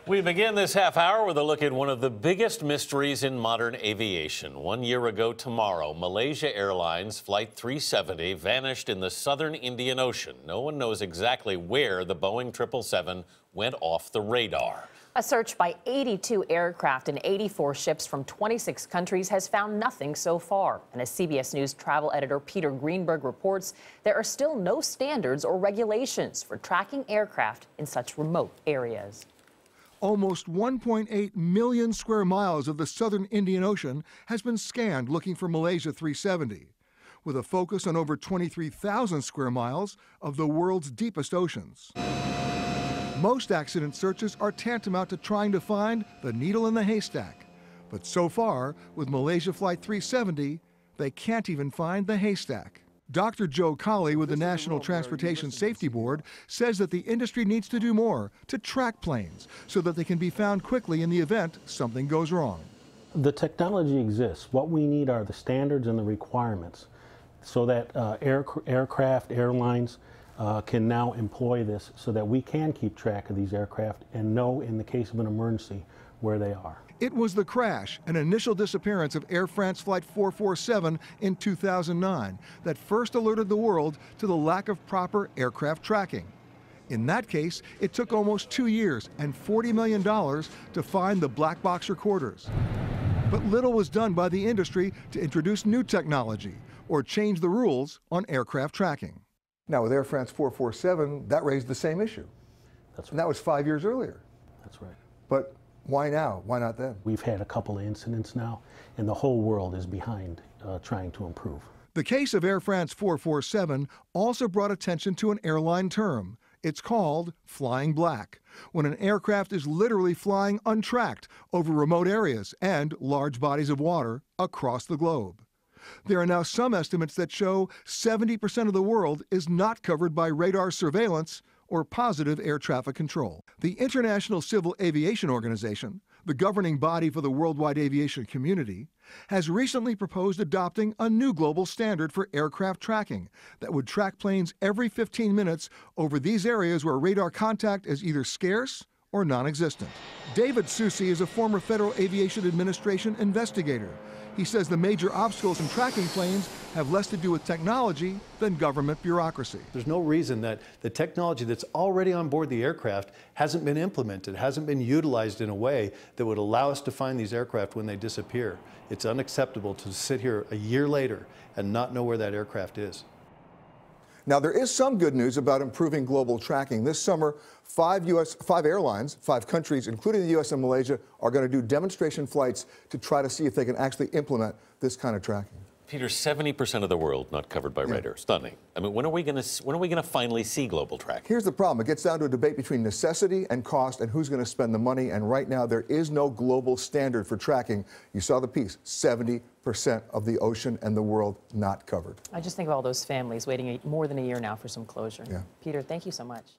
We begin this half hour with a look at one of the biggest mysteries in modern aviation. 1 year ago tomorrow, Malaysia Airlines Flight 370 vanished in the southern Indian Ocean. No one knows exactly where the Boeing 777 went off the radar. A search by 82 aircraft and 84 ships from 26 countries has found nothing so far. And as CBS News travel editor Peter Greenberg reports, there are still no standards or regulations for tracking aircraft in such remote areas. Almost 1.8 million square miles of the southern Indian Ocean has been scanned looking for Malaysia 370, with a focus on over 23,000 square miles of the world's deepest oceans. Most accident searches are tantamount to trying to find the needle in the haystack. But so far, with Malaysia Flight 370, they can't even find the haystack. Dr. Joe Colley with the National Transportation Safety Board says that the industry needs to do more to track planes so that they can be found quickly in the event something goes wrong. The technology exists. What we need are the standards and the requirements so that aircraft, airlines can now employ this so that we can keep track of these aircraft and know in the case of an emergency where they are. It was the crash and initial disappearance of Air France Flight 447 in 2009 that first alerted the world to the lack of proper aircraft tracking. In that case, it took almost 2 years and $40 million to find the black box recorders. But little was done by the industry to introduce new technology or change the rules on aircraft tracking. Now, with Air France 447, that raised the same issue. That's right. And that was 5 years earlier. That's right. But why now? Why not then? We've had a couple of incidents now, and the whole world is behind trying to improve. The case of Air France 447 also brought attention to an airline term. It's called flying black, when an aircraft is literally flying untracked over remote areas and large bodies of water across the globe. There are now some estimates that show 70% of the world is not covered by radar surveillance or positive air traffic control. The International Civil Aviation Organization, the governing body for the worldwide aviation community, has recently proposed adopting a new global standard for aircraft tracking that would track planes every 15 minutes over these areas where radar contact is either scarce or non-existent. David Susi is a former Federal Aviation Administration investigator. He says the major obstacles in tracking planes have less to do with technology than government bureaucracy. There's no reason that the technology that's already on board the aircraft hasn't been implemented, hasn't been utilized in a way that would allow us to find these aircraft when they disappear. It's unacceptable to sit here a year later and not know where that aircraft is. Now, there is some good news about improving global tracking. This summer, five airlines, 5 countries, including the U.S. and Malaysia, are going to do demonstration flights to try to see if they can actually implement this kind of tracking. Peter, 70% of the world not covered by radar. Stunning. I mean, when are we going to finally see global tracking? Here's the problem. It gets down to a debate between necessity and cost and who's going to spend the money. And right now, there is no global standard for tracking. You saw the piece, 70% of the ocean and the world not covered. I just think of all those families waiting more than a year now for some closure. Yeah. Peter, thank you so much.